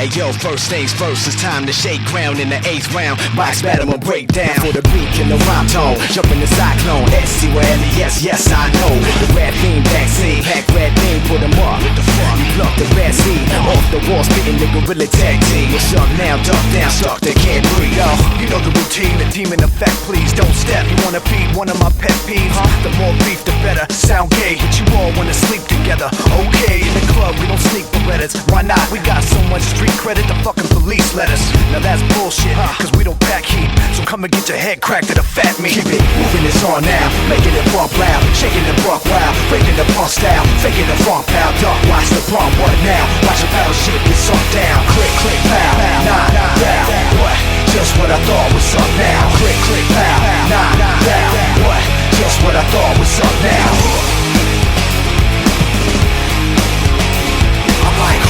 Hey yo, first things first, it's time to shake ground in the 8th round. Box battle and break down for the beat and the rhyme tone. Jump in the cyclone, S-C-Y-L-E-S, yes I know. The rap theme vaccine, pack red thing, put them up. What the fuck? You pluck the bad seed, off the wall, spitting the gorilla tag team. What's up now, duck down, stuck, they can't breathe. Yo, you know the routine, the demon effect, please don't step. You wanna feed one of my pet peeves? The more beef, the better. Sound gay, but you all wanna sleep together. Okay, in the club, we don't sneak Berettas. Why not? We got so much street credit, the fucking police let us. Now that's bullshit, cause we don't back heat. So come and get your head cracked at a fat meat. Keep it moving, it's on now, making it bump loud, shaking the buck wild, breaking the punk style, faking the funk pal. Duck, watch the pump, what now? Watch the battle shit get sunk down. Click, click, pow, nah, down. What? Just what I thought was up now. Click, click, pow, nah, down. What? Just what I thought was up now. I'm like,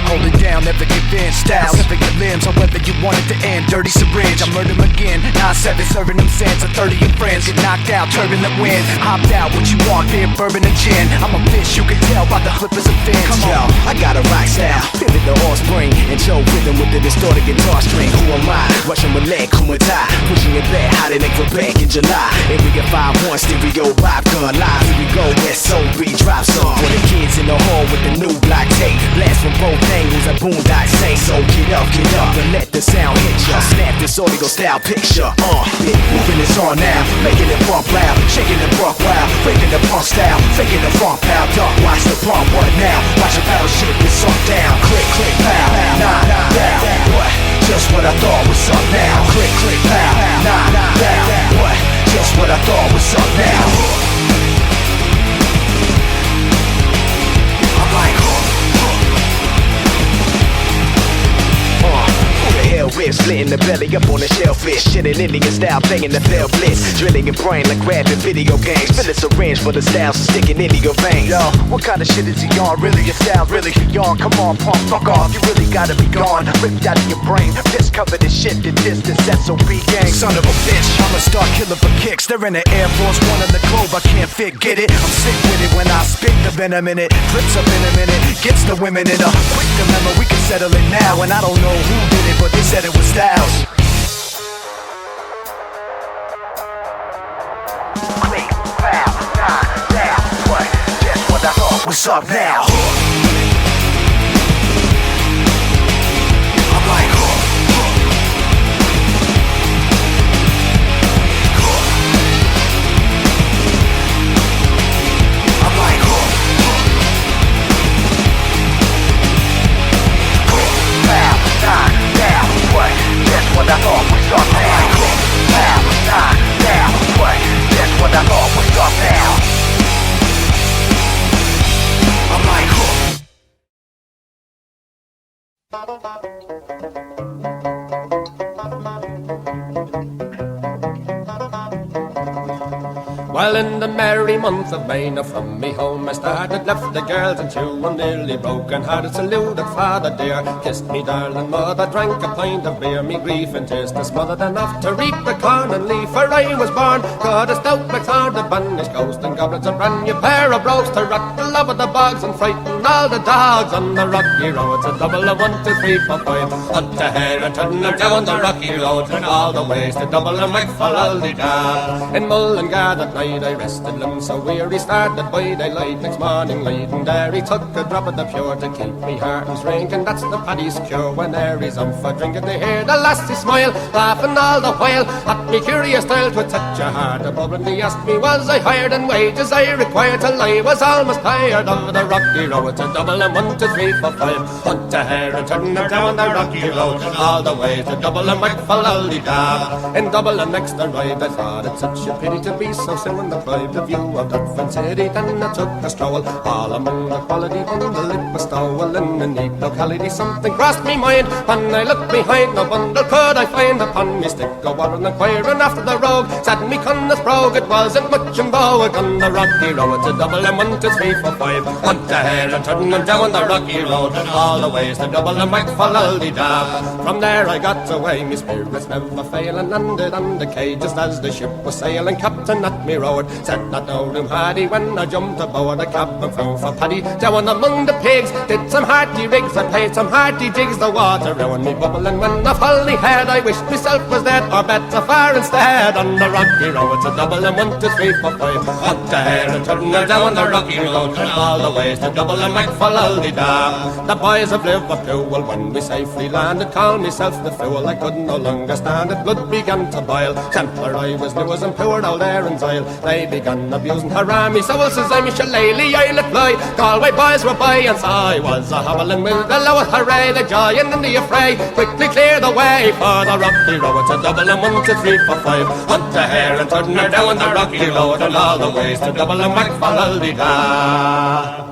hold it down, never give in. Style, never your limbs, however you want it to end. Dirty syringe, I murder them again. 9-7, serving them sins. A 30 of friends get knocked out, turbulent wind. Hopped out, what you want, beer, bourbon and gin. I'm a fish, you can tell by the flippers and fins. Come on, yo, I got a rock style, pivot the horse spring, and Joe rhythm with the distorted guitar string. Who am I? Russian roulette, Kumata, pushing it back, hotter than Quebec in July. And we get 5-1 stereo, vibe gun live. Here we go, SOB drop song. For the kids in the hall with the new block tape, blast from both angles, a boondock say. So get up, and let the sound hit ya. Snap this audio style picture. Moving is on now, making it bump loud, shaking the buck wild, breaking the punk style, faking the funk pal. Duck, watch the pump, what now? Watch the battle shit get sunk down. Click, click, pow, nah, down. What? Just what I thought was up now. Click, click, pow, nah, down. What? Just what I thought was up now. I'm like, ribs, splitting the belly up on the shellfish. Shitting Indian style, playing the fair blitz. Drilling your brain like grabbing video games. Fill a syringe for the styles sticking into your veins. Yo, what kind of shit is he on? Really, your style really on? Come on, punk, fuck off. You really gotta be gone. Ripped out of your brain. Piss covered in shit. The distance, SOB gang. Son of a bitch, I'm a star killer for kicks. They're in the Air Force One in the Globe. I can't fit, get it? I'm sick with it when I spit the venom in it. Flips up in a minute, gets the women in a quick dilemma. We can settle it now, and I don't know who did it, but they said it was Styles. Click, pow, nah, down. What? Just what I thought was up now. I'm like, I'm like, pow, nah, down. What? Just what I thought was up now. Pow, nah, down. What? Just what I thought was up now. I'm like, Well, in the merry month of May, now from me home I started, left the girls and two, and nearly broken hearted, saluted father dear, kissed me darling mother, drank a pint of beer, me grief and tears to smothered enough to reap the corn and leaf, for I was born, got a stout McLeod, a banished ghost and goblins, a brand new pair of brogues to rock the love of the bogs and frighten all the dogs on the rocky road. It's a double of 1, 2, 3, 4, 5, up to here and turn them down the rocky road, and all the ways to double and make for all the da. In Mullingar that night I rested limbs so weary, started by daylight next morning light, and there he took a drop of the pure to keep me heart and drink, and that's the paddy's cure. When there he's on for drinking, they hear the lassie smile, laughing all the while at me curious style to touch a heart above, and he asked me was I hired and wages I required till I was almost tired of the rocky road. To double and 1, 2, 3, 4, 5, hunt a hare and turn her down the rocky road, all the way to double and make for Lally-da. In double and next arrived, I thought it such a pity to be so soon deprived of view of Dufferin City. Then I took a stroll all among the quality bundle it was stowel in a neat locality. Something crossed me mind when I looked behind, no bundle could I find upon me stick. Go on inquiring after the rogue, said me Connors brogue, it wasn't much in vogue on the rocky road. To double and 1, 2, 3, 4, 5, hunt a hare and turn them down the rocky road, and all the ways to double and make for Lally-da. From there I got away, me spirits never failing, landed on the quay just as the ship was sailing. Captain at me road road. Said not no room hardy when I jumped aboard a cab and flew for Paddy. Down among the pigs, did some hearty rigs, I played some hearty jigs, the water round me bubbling when I fully had. I wished myself was dead or better far instead. On the rocky road, it's a double and 1, 2, 3, 4, 5. Up the hair and turn her down the rocky road, and all the ways to double and make for da. The boys of Liverpool, when we safely landed, called myself the fool. I could no longer stand it, blood began to boil. Sampler I was new as and poor old Aaron's Isle. They began abusing Harami, so well says I'm Shillelagh, I'll apply. Galway boys were by, and so I was a hobbling with the lowest hooray, the joy and in the affray. Quickly clear the way for the rocky road, it's a double and 1, 2, 3, 4, 5. Hunt the hare and turn her down the rocky road, and all the ways to double and back for da.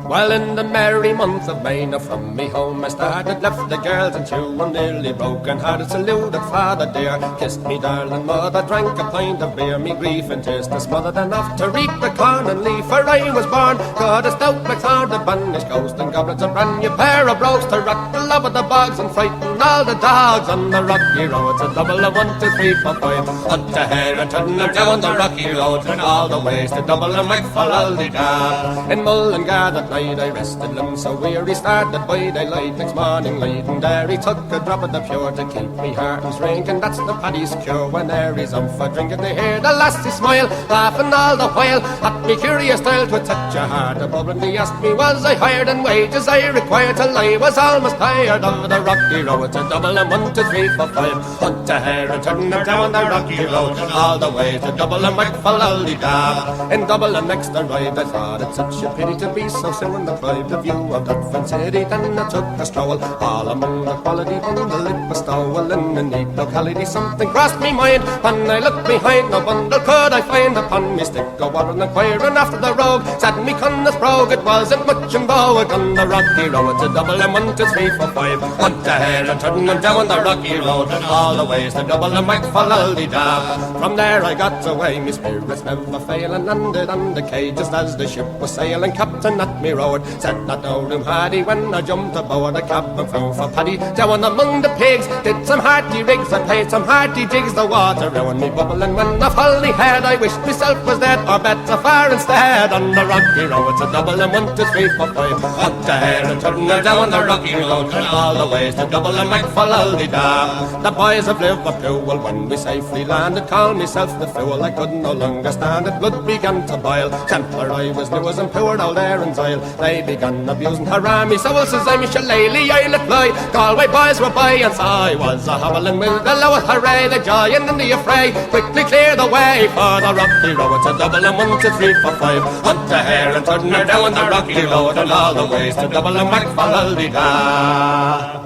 Well, in the merry month of May, now from me home I started, left the girls and two, and nearly broken hearted, saluted father dear, kissed me darling mother, drank a pint of beer, me grief and tears to smothered enough to reap the corn and leaf, for I was born, got a stout McLeod, a banished ghost and goblets, a brand new pair of brogues to rock the love of the bogs and frighten all the dogs on the rocky road. It's a double of 1, 2, 3, 4, 5. Hunt the hare and turn her down the rocky road, and all the ways to double and make for Aldida. In Mullingar that night I rested limbs so weary, started by daylight next morning light, and there he took a drop of the pure to keep me heart and drinking. That's the paddy's cure when there is for drinking. They hear the lassie smile, laughing all the while at me curious style to touch a heart above, and he asked me was I hired in wages I required till I was almost tired of the rocky road. It's a double and 1, 2, 3, 4, 5. Hunt a hare and turn her down the rocky road, and all the way to double and back for Aldida. In double and next arrived I thought it such a pity to be so soon deprived of view of that fine city. Then I took a stroll all among the quality bundle, it was stowel in a neat locality. Something crossed me mind when I looked behind, no bundle could I find upon me stick. Go on inquiring after the rogue, said me cunna's brogue, it wasn't much in vogue on the rocky road. It's a double and 1, 2, 3, 4, 5. Hunt a hare and turn them down the rocky road, and all the ways to double and back for Aldida. From there I got away, me spirits never failing, landed on the quay just as the ship was sailing. Captain at me road, said not no room hardy when I jumped aboard a cab and flew for Paddy. Down among the pigs, did some hearty rigs, I played some hearty jigs, the water round me bubbling when I fully had. I wished myself was dead or better far instead. On the rocky road, it's a double and 1, 2, 3, 4, 5. Hunt a hare and turn her down the rocky road, and all the ways to double and make for Aldida. The boys of Liverpool, when we safely landed, called myself the fool. I could no longer stand it, blood began to boil. Sampler I was new as and poor old Aaron's Isle. They began abusing Harami, so well says I'm Shillelagh, I'll apply. Galway boys were by, and so I was a hobbling with the lowest hooray, the joy and in the affray. Quickly clear the way for the rocky road, it's a double and 1, 2, 3, 4, 5. Hunt a hare and turn her down the rocky road, and all the ways to double and back for Aldida.